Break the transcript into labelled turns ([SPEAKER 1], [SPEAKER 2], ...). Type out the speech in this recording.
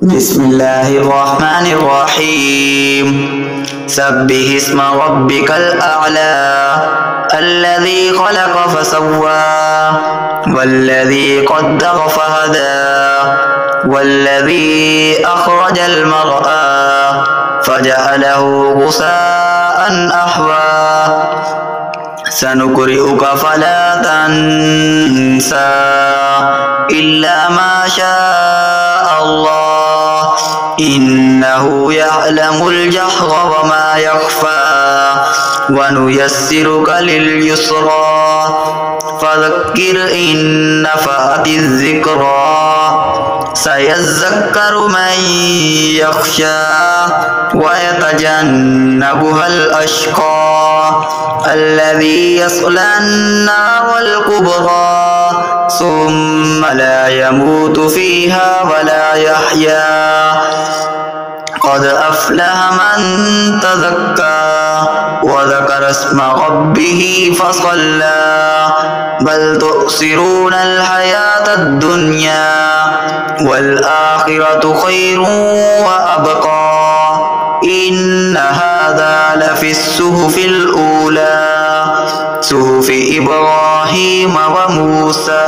[SPEAKER 1] بسم الله الرحمن الرحيم. سبح اسم ربك الأعلى الذي خلق فسوى والذي قدر فهدى والذي أخرج المرعى فجعله غثاء أحوى سنقرئك فلا تنسى إلا ما شاء الله إنه يعلم الجهر وما يخفى ونيسرك لليسرى فذكر إن نفعت الذكرى سيذكر من يخشى ويتجنبها الأشقى الذي يصلى النار الكبرى ثم لا يموت فيها ولا يحيا قد أفلح من تزكى وذكر اسم ربه فصلى بل تؤثرون الحياة الدنيا والآخرة خير وأبقى إن هذا لفي الصحف الأولى صحف إبراهيم وموسى.